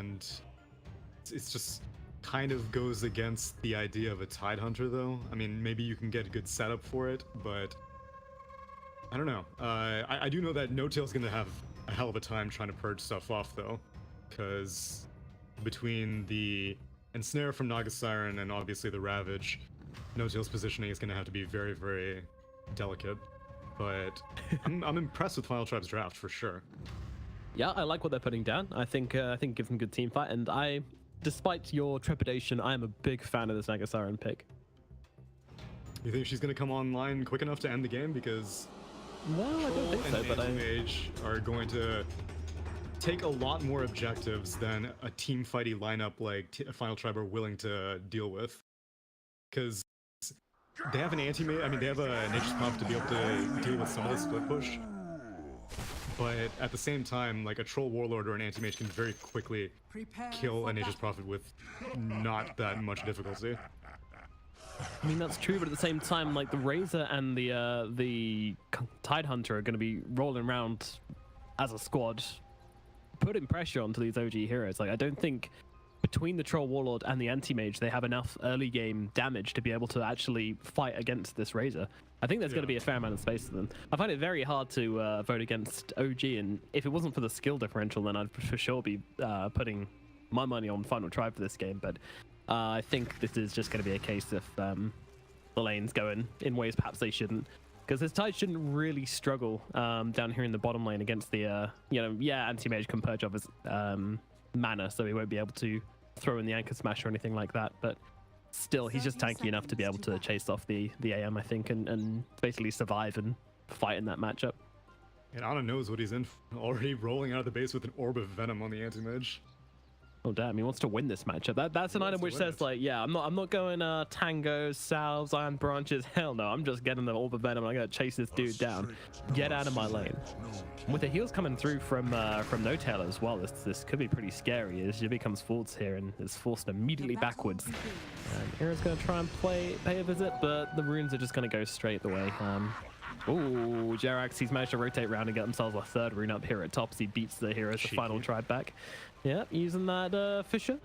and it's just kind of goes against the idea of a Tide Hunter, though. I mean, maybe you can get a good setup for it, but I don't know. I do know that No-Tail's gonna have a hell of a time trying to purge stuff off, though, because between the Ensnare from Naga Siren and obviously the Ravage, No-Tail's positioning is gonna have to be very, very delicate. But I'm impressed with Final Tribe's draft for sure. Yeah, I like what they're putting down. I think give them good team fight, and despite your trepidation, I am a big fan of this Naga Siren pick. You think she's gonna come online quick enough to end the game? Because no, I don't think so. But Mage are going to take a lot more objectives than a team fighty lineup like Final Tribe are willing to deal with. Because they have an anti-mage. I mean, they have a Nature's Prophet to be able to deal with some of the split push. But at the same time, like a Troll Warlord or an anti-mage can very quickly kill a Nature's Prophet with not that much difficulty. I mean, that's true, but at the same time, like the Razor and the Tide Hunter are going to be rolling around as a squad, putting pressure onto these OG heroes. Like, I don't think between the Troll Warlord and the Anti-Mage, they have enough early game damage to be able to actually fight against this Razor. I think there's going to be a fair amount of space for them. I find it very hard to vote against OG, and if it wasn't for the skill differential, then I'd for sure be putting my money on Final Tribe for this game. But I think this is just going to be a case of the lanes going in ways perhaps they shouldn't. Because this Tide shouldn't really struggle down here in the bottom lane against the, Anti-Mage can purge off his mana, so he won't be able to throw in the Anchor Smash or anything like that. But still, he's just tanky enough to be able to chase off the AM, I think, and basically survive and fight in that matchup. And Ana knows what he's in for. Already rolling out of the base with an Orb of Venom on the Anti-Mage. Oh damn, he wants to win this matchup. That's an item which says like, yeah, I'm not going Tango, Salves, Iron Branches. Hell no, I'm just getting the Orb of Venom and I'm gonna chase this dude down. Get out of my lane. And with the heals coming through from No-Tail as well, this could be pretty scary as Jibby comes forwards here and is forced immediately backwards. And Era's gonna try and pay a visit, but the runes are just gonna go straight the way. Ooh, Jerax, he's managed to rotate around and get themselves a third rune up here at top, so he beats the heroes, the Final Tribe back. Yeah, using that Fisher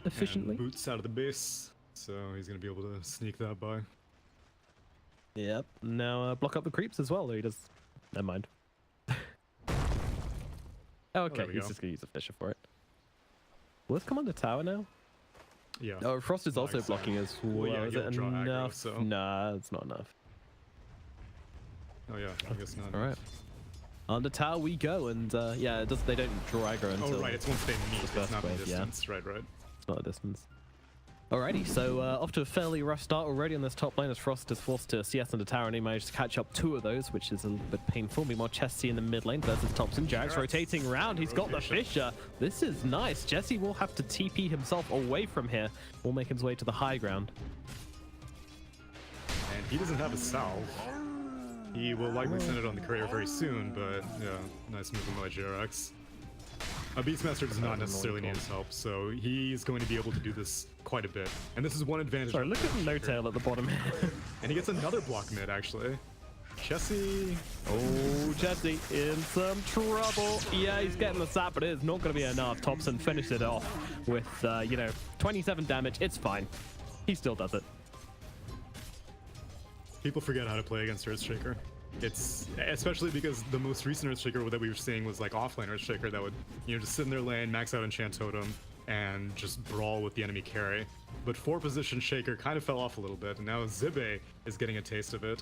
efficiently. And boots out of the base, so he's going to be able to sneak that by. Yep, now block up the creeps as well, though he does. Never mind. Okay, he's just going to use a Fisher for it. Will this come on the tower now? Yeah. Oh, Frost is also blocking as well. Yeah, is it enough? Aggro, so. Nah, it's not enough. Oh yeah, I guess not. All right. On the tower we go, and yeah, they don't draw aggro until. Oh right, it's once they meet. It's not the distance. Yeah. Right. It's not a distance. Alrighty, so off to a fairly rough start already on this top lane as Frost is forced to CS on the tower, and he managed to catch up 2 of those, which is a little bit painful. Meanwhile, Chessie in the mid lane versus Thompson. Jax rotating around. He's got the Fisher. This is nice. Jesse will have to TP himself away from here. Will make his way to the high ground. And he doesn't have a salve. He will likely send it on the courier very soon, but yeah, nice movement by Jerax. A Beastmaster does not necessarily need his help, so he's going to be able to do this quite a bit. And this is one advantage. Sorry, look at No-Tail at the bottom here. And he gets another block mid, actually. Chessie. Oh, Chessie in some trouble. Yeah, he's getting the sap, but it is not going to be enough. Thompson finished it off with, 27 damage. It's fine. He still does it. People forget how to play against Earthshaker. It's especially because the most recent Earthshaker that we were seeing was like offlane Earthshaker that would, just sit in their lane, max out Enchant Totem, and just brawl with the enemy carry. But 4-position Shaker kind of fell off a little bit, and now Zibbe is getting a taste of it.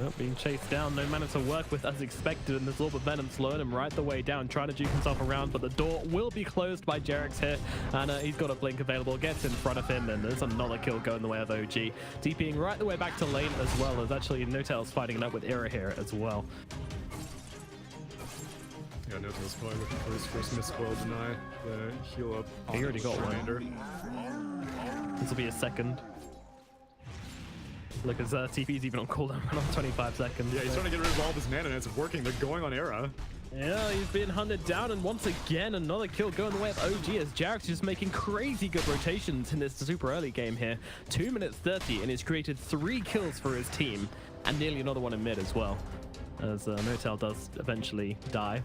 Well, being chased down, no mana to work with as expected, and this Orb of Venom slowing him right the way down, trying to juke himself around, but the door will be closed by Jerax here, and he's got a blink available, gets in front of him, and there's another kill going the way of OG. DPing right the way back to lane as well, as actually No-Tail's fighting it up with Era here as well. Yeah, No-Tail's probably looking for his first miscoil deny, the heal up. He already got one. This will be a second. Look, his TP's even on cooldown on 25 seconds. Yeah, he's trying to get rid of all of his mana, and it's working. They're going on Era. Yeah, he's being hunted down, and once again, another kill going the way of OG as Jerax is just making crazy good rotations in this super early game here. 2 minutes 30, and he's created 3 kills for his team, and nearly another one in mid as well. as Notel does eventually die.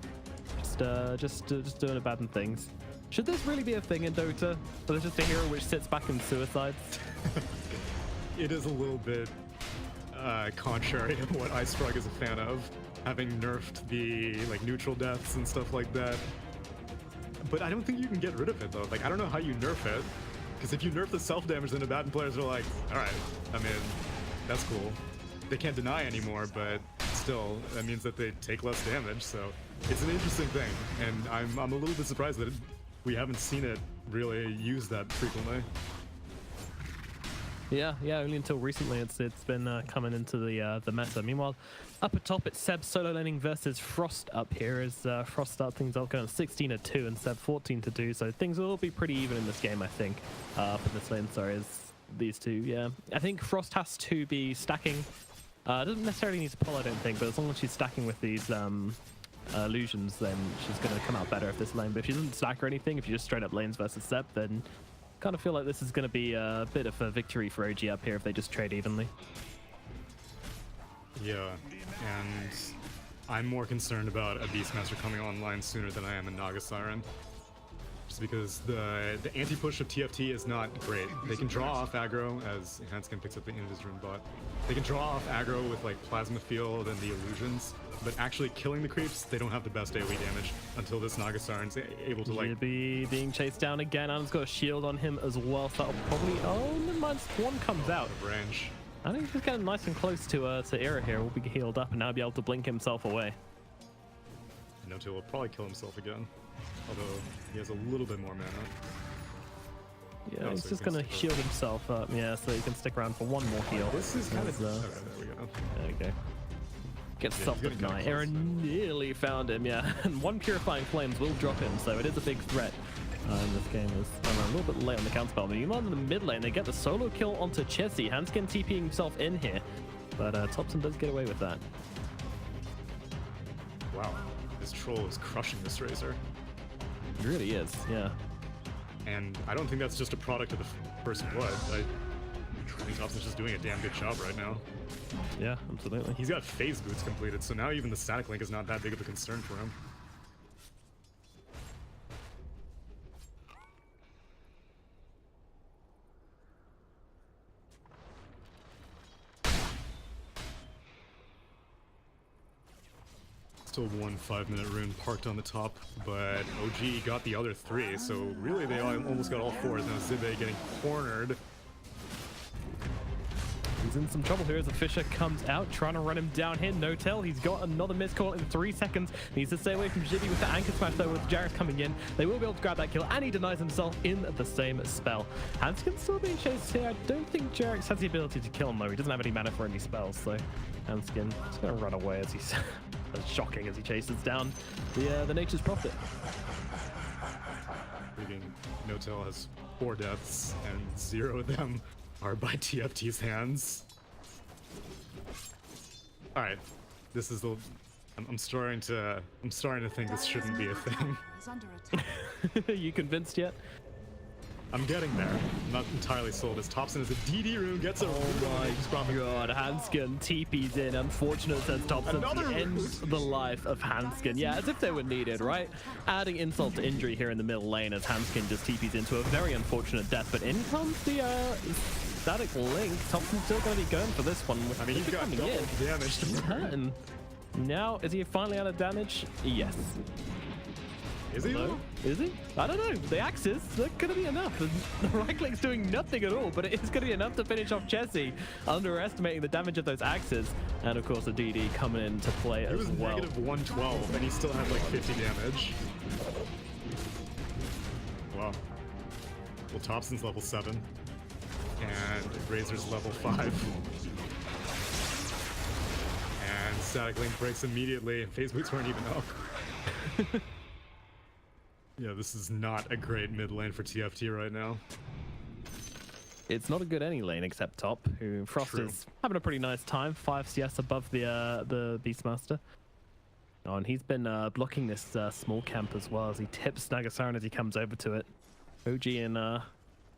Just doing bad things. Should this really be a thing in Dota? So there's just a hero which sits back and suicides? It is a little bit contrary to what iStrug is a fan of, having nerfed the like neutral deaths and stuff like that. But I don't think you can get rid of it though. Like I don't know how you nerf it, because if you nerf the self damage, then the Baton players are like, all right, I mean, that's cool. They can't deny anymore, but still, that means that they take less damage. So it's an interesting thing, and I'm a little bit surprised that we haven't seen it really used that frequently. Yeah, only until recently it's been coming into the meta. Meanwhile, up at top it's Seb solo laning versus Frost up here as Frost starts things off going 16-2 and Seb 14-2, so things will be pretty even in this game, I think. Up in this lane, sorry, as these two, yeah. I think Frost has to be stacking. Doesn't necessarily need to pull, I don't think, but as long as she's stacking with these illusions, then she's going to come out better if this lane. But if she doesn't stack or anything, if you just straight up lanes versus Seb, then kind of feel like this is going to be a bit of a victory for OG up here if they just trade evenly. Yeah, and I'm more concerned about a Beastmaster coming online sooner than I am a Naga Siren. Just because the anti-push of TFT is not great. They can draw off aggro, as Hanskin picks up the Invis bot. They can draw off aggro with like Plasma Field and the illusions, but actually killing the creeps, they don't have the best AoE damage until this Naga Siren's able to like... He'll be being chased down again. Alan's got a shield on him as well, so that'll probably... Oh, never mind, one comes out. Out of range. I think he's getting nice and close to Era here. Will be healed up and now be able to blink himself away. Notil will probably kill himself again, although he has a little bit more mana. Yeah, he's just gonna shield himself up, yeah, so he can stick around for one more heal. This is kind of... Okay, there we go. There we go. Gets self-denied. Aaron nearly found him, yeah. And one Purifying Flames will drop him, so it is a big threat in this game. I'm a little bit late on the counterspell. Meanwhile, in the mid lane, they get the solo kill onto Chessie. Hanskin TPing himself in here, but Thompson does get away with that. Wow, this troll is crushing this Razor. It really is, yeah. And I don't think that's just a product of the First Blood. I think Thompson's just doing a damn good job right now. Yeah, absolutely. He's got phase boots completed, so now even the static link is not that big of a concern for him. Still one 5-minute rune parked on the top, but OG got the other 3, so really they almost got all 4. Now Zibe getting cornered. He's in some trouble here as the Fisher comes out, trying to run him down here. Notel, he's got another missed call in 3 seconds. Needs to stay away from Jibby with the anchor smash though, with Jareth coming in. They will be able to grab that kill, and he denies himself in the same spell. Hanskin's still being chased here. I don't think Jareth has the ability to kill him though. He doesn't have any mana for any spells, so Hanskin is going to run away as he's shocking as he chases down the Nature's Prophet. Notel has 4 deaths, and 0 of them are by TFT's hands. All right, this is the. I'm starting to think this shouldn't be a thing. You convinced yet? I'm getting there. I'm not entirely sold. As Thompson as a DD rune gets a. Oh my god, Hanskin TP's in. Unfortunate, says Thompson. Ends the life of Hanskin. Yeah, as if they were needed, right? Adding insult to injury here in the middle lane as Hanskin just TP's into a very unfortunate death. But in comes the static link. Thompson's still going to be going for this one. I mean, he's got double damage to burn. Now, is he finally out of damage? Yes. Is he? No? Is he? I don't know. The axes, they're going to be enough. The right click's doing nothing at all, but it is going to be enough to finish off Chessie, underestimating the damage of those axes. And of course, the DD coming into play as well. He was negative 112, and he still had like 50 damage. Wow. Well, Thompson's level 7, and Razor's level 5. And Static Link breaks immediately. Phase boots weren't even up. Yeah, this is not a great mid lane for TFT right now. It's not a good any lane except top, who Frost is having a pretty nice time. 5 CS above the Beastmaster. Oh, and he's been blocking this small camp as well as he tips Nagasaran as he comes over to it. OG in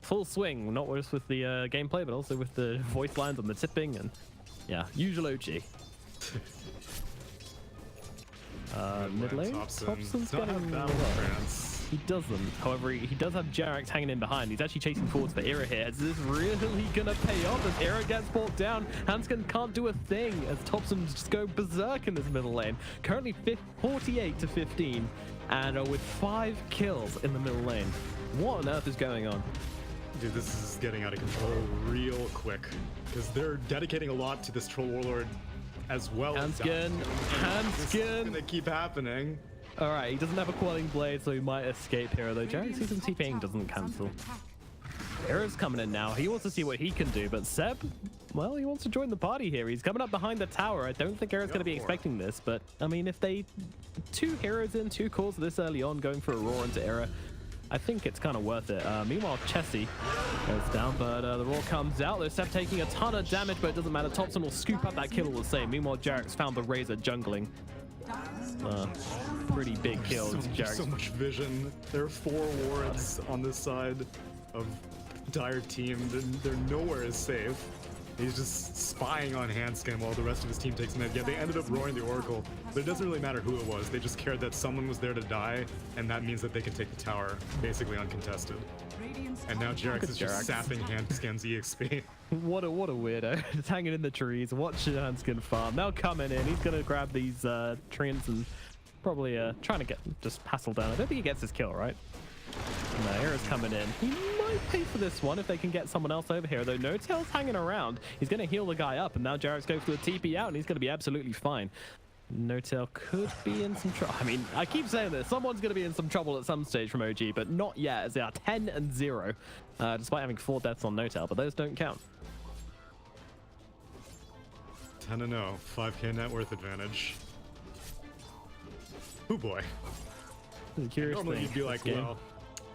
full swing, not just with the gameplay, but also with the voice lines and the tipping, and yeah, usual OG. Mid lane. Thompson's getting battle trance. He doesn't. However, he does have Jerax hanging in behind. He's actually chasing forwards for Era here. Is this really gonna pay off as Era gets brought down? Hanskin can't do a thing as Thompson just go berserk in this middle lane. Currently 48 to 15, and with 5 kills in the middle lane. What on earth is going on? Dude, this is getting out of control real quick because they're dedicating a lot to this Troll Warlord as well. Hanskin. This is gonna keep happening. All right, he doesn't have a quelling blade, so he might escape here. Though Jerax sees him TPing, doesn't cancel. Era's coming in now. He wants to see what he can do, but Seb, well, he wants to join the party here. He's coming up behind the tower. I don't think Era's going to be expecting this, but I mean, if they 2 heroes in, 2 calls this early on, going for a roar into Era, I think it's kind of worth it. Meanwhile, Chessie goes down, but the roar comes out. Though Seb taking a ton of damage, but it doesn't matter. Thompson will scoop up that kill all the same. Meanwhile, Jerax found the Razor jungling. Pretty big kills. So much vision. There are 4 wards on this side of Dire team. They're nowhere as safe. He's just spying on Hanskin while the rest of his team takes mid. Yeah, they ended up roaring the Oracle, but it doesn't really matter who it was. They just cared that someone was there to die, and that means that they can take the tower basically uncontested. And now Jerax is just sapping Hanskin's EXP. What a weirdo. Just hanging in the trees. Watch Hanskin farm. Now coming in. He's going to grab these treants and probably trying to just hassle down. I don't think he gets his kill, right? No, Era's coming in. He might pay for this one if they can get someone else over here, though No-Tail's hanging around. He's going to heal the guy up, and now Jerax goes for the TP out, and he's going to be absolutely fine. No-Tail could be in some trouble. I mean, I keep saying this. Someone's going to be in some trouble at some stage from OG, but not yet, as they are 10-0, despite having 4 deaths on No-Tail, but those don't count. 10-0, 5k net worth advantage. Oh boy. Normally you'd be like, well,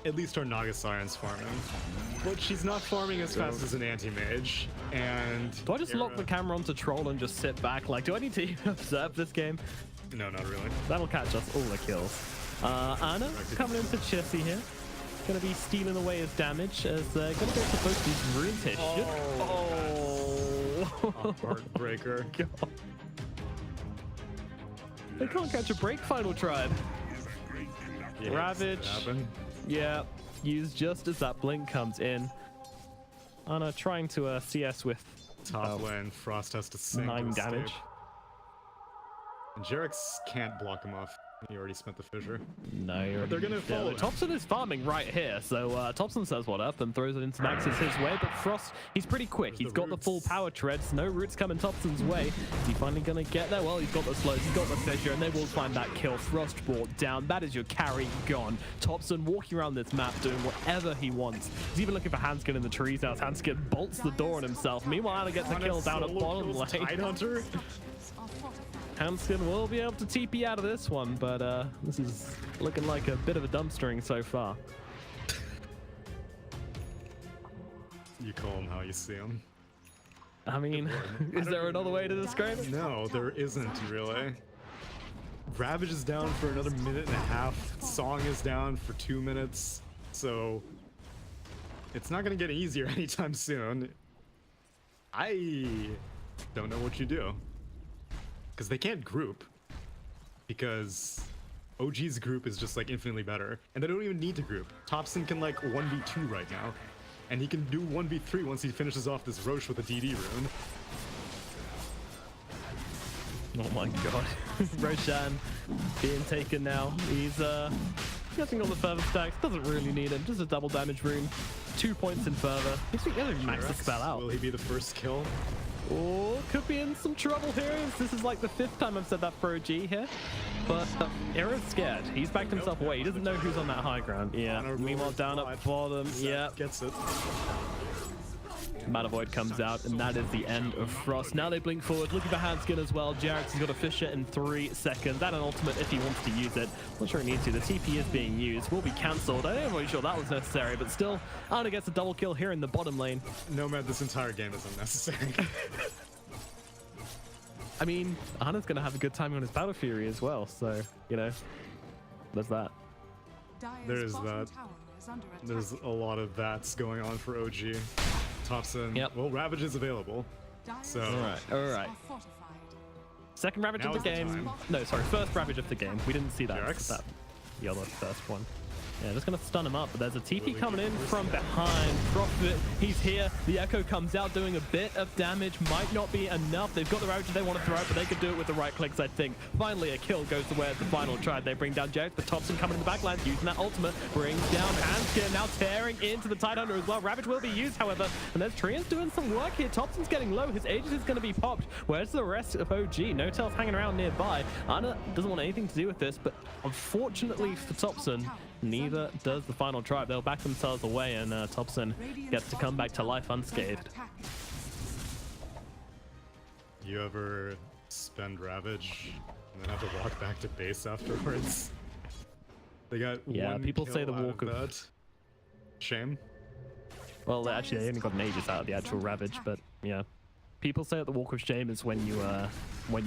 at least our Naga Siren's farming. But she's not farming as fast as an anti-mage. And do I just lock the camera onto Troll and just sit back? Like, do I need to observe this game? No, not really. That'll catch us all the kills. Anna coming into Chessie here. Gonna be stealing away his damage as gonna go for both these runes here. Oh, heartbreaker. God. They can't catch a break, Final Tribe. Yeah, Ravage. Yeah, used just as that blink comes in. Anna trying to CS with top lane. Frost has to sink 9 damage. And Jerax can't block him off. He already spent the fissure. No, you're they're gonna follow. Thompson is farming right here, so Thompson says what up and throws it into Max's his way, but Frost, he's pretty quick. He's got the full power treads. No roots coming Thompson's way. Is he finally gonna get there? Well, he's got the slows, he's got the fissure, and they will find that kill. Frost brought down. That is your carry gone. Thompson walking around this map doing whatever he wants. He's even looking for Hanskin in the trees now. Hanskin bolts the door on himself. Meanwhile, Anna gets a kill down at bottom lane. Tidehunter. Hanskin will be able to TP out of this one, but this is looking like a bit of a dumpstering so far. You call him how you see him. I mean, is there another way to describe it? No, there isn't really. Ravage is down for another 1.5 minutes. Song is down for 2 minutes. So it's not going to get easier anytime soon. I don't know what you do. Because they can't group, because OG's group is just like infinitely better, and they don't even need to group. Thompson can like 1v2 right now, and he can do 1v3 once he finishes off this Roche with a DD rune. Oh my god. Roshan being taken now. He's getting all the fervor stacks, doesn't really need him, just a double damage rune. 2 points in fervor. He's gonna max the spell out. Will he be the first kill? Oh, could be in some trouble here. This is like the 5th time I've said that for OG here. But Era's scared. He's backed himself away. He doesn't know who's on that high ground. Yeah. Meanwhile, down at bottom. Yeah. Gets it. Void comes out, and that is the end of Frost. Now they blink forward, looking for Hanskin as well. Jerax has got a fissure in 3 seconds. And an ultimate if he wants to use it. Not sure he needs to. The TP is being used. Will be cancelled. I am really sure that was necessary, but still, Anna gets a double kill here in the bottom lane. Nomad, this entire game is unnecessary. I mean, Anna's going to have a good time on his Battle Fury as well, so, you know, there's that. There's that. There's a lot of that's going on for OG. Thompson. Yep. Well, Ravage is available. So. All right. Second Ravage Now of the is the game. time. No, sorry, first Ravage of the game. We didn't see that. Jax? The other first one. Yeah, just gonna stun him up, but there's a TP Will coming we in get from first? behind. Profit, he's here. The Echo comes out doing a bit of damage. Might not be enough. They've got the Ravages they want to throw out, but they could do it with the right clicks, I think. Finally, a kill goes to where the final try. They bring down Jax, but Thompson coming in the backline, using that ultimate, brings down Hanskin, now tearing into the Tidehunter as well. Ravage will be used, however, and there's Trian's doing some work here. Thompson's getting low. His Aegis is going to be popped. Where's the rest of OG? No-Tail's hanging around nearby. Ana doesn't want anything to do with this, but unfortunately for Thompson, neither does the final tribe. They'll back themselves away, and Thompson gets to come back to life unscathed. You ever spend Ravage and then have to walk back to base afterwards? They got one people say the kill out walk of- that. Shame. Well, actually, they only got an Aegis out of the actual Ravage, but yeah. People say that the walk of shame is when you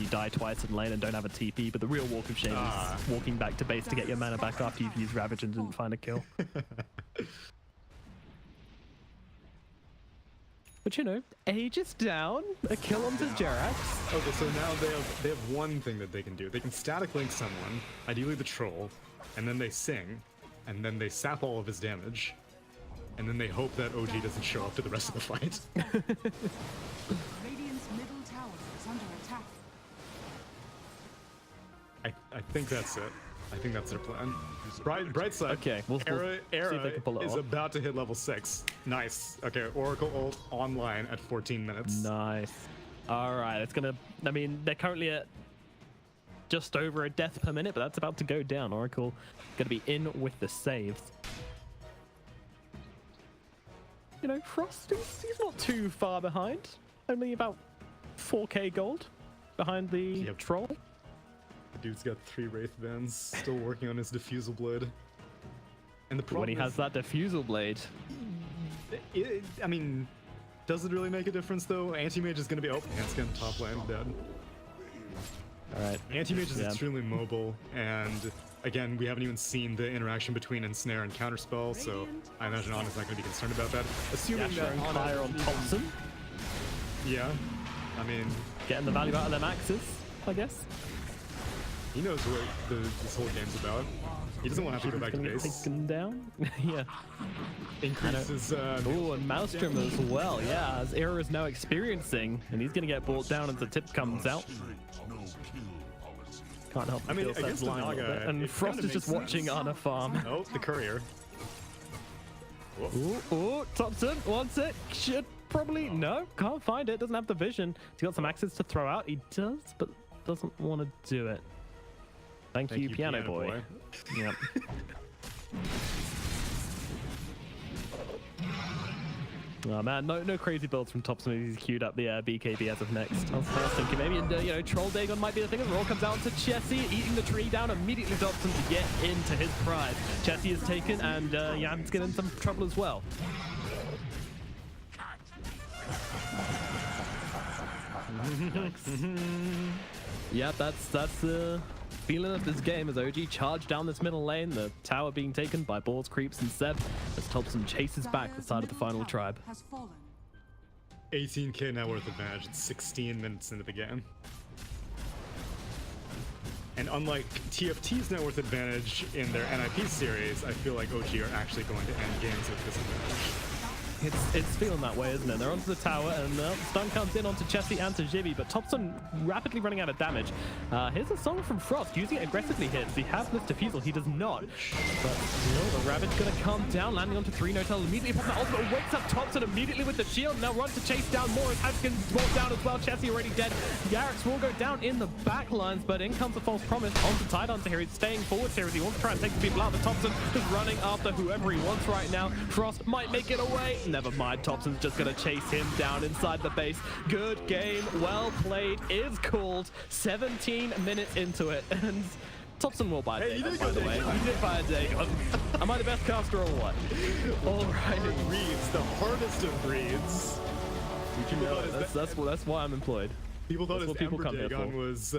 die twice in lane and don't have a TP, but the real walk of shame is walking back to base to get your mana back after you've used Ravage and didn't find a kill. But you know, Aegis down, a kill onto Jerax. Okay, so now they have one thing that they can do. They can static link someone, ideally the troll, and then they sing, and then they sap all of his damage, and then they hope that OG doesn't show up to the rest of the fight. Radiant's middle tower is under attack. I think that's it. I think that's their plan. Bright side. Okay, we'll see if they can pull it is off. about to hit level 6. Nice. Okay, Oracle ult online at 14 minutes. Nice. All right, it's gonna. I mean, they're currently at just over a death per minute, but that's about to go down. Oracle gonna be in with the saves. You know, Frost, he's not too far behind. Only about 4k gold behind the troll. The dude's got 3 Wraith Bands, still working on his Diffusal Blade. And the problem When he has that Diffusal Blade. I mean, does it really make a difference though? Anti-Mage is going to be... Oh, Hanskin top lane, dead. Alright. Anti-Mage is extremely mobile, and again, we haven't even seen the interaction between Ensnare and Counterspell, so I imagine Ana's not going to be concerned about that. Assuming Yasha that and Ana... Fire on Thompson. Yeah, I mean... Getting the value out of their maxes, I guess. He knows what this whole game's about. He doesn't want to have to go back to Gonna get base. taken down. Yeah. Increases... Oh, and Maelstrom as well. Yeah, as Era is now experiencing, and he's gonna get brought down as the tip comes out. Can't help but feel against Seth's line a little Naga, bit. And it Frost kinda is just makes watching sense. Ana farm. Oh, the courier. Ooh, Thompson wants it. Should probably... No, can't find it. Doesn't have the vision. He's got some axes to throw out. He does, but doesn't want to do it. Thank you, Piano Boy. Yep. Oh man, no crazy builds from Thompson. He's queued up the BKB as of next. I was thinking maybe you know, Troll Dagon might be the thing. As Roll comes out to Chessie, eating the tree down immediately. Thompson to get into his prize. Chessie is taken, and Jan's getting in some trouble as well. Yeah, that's the feeling of this game as OG charge down this middle lane, the tower being taken by Balls, Creeps, and Seb as Thompson chases back the side of the final tribe. Has fallen. 18k net worth advantage. It's 16 minutes into the game. And unlike TFT's net worth advantage in their NIP series, I feel like OG are actually going to end games with disadvantage. It's feeling that way, isn't it? They're onto the tower, and the stun comes in onto Chessie and to Jibby, but Thompson rapidly running out of damage. Here's a song from Frost, using it aggressively here. Does he have this Diffusal? He does not. But still, the Ravage gonna come down, landing onto 3 No-Tail, immediately pops the ultimate, wakes up Thompson immediately with the shield, now runs to chase down more as Haskins brought down as well. Chessie already dead. Garrix will go down in the back lines, but in comes the false promise onto Tidehunter here. He's staying forward here as he wants to try and take the people out, but Thompson is running after whoever he wants right now. Frost might make it away. Never mind, Thompson's just gonna chase him down inside the base. Good game, well played, is called. 17 minutes into it, and Thompson will buy a Dagon, by the way. He did buy a Dagon. Am I the best caster or what? Alright. Reeds, the hardest of breeds. That's why I'm employed. People thought That's his what people Ember come here Dagon for. was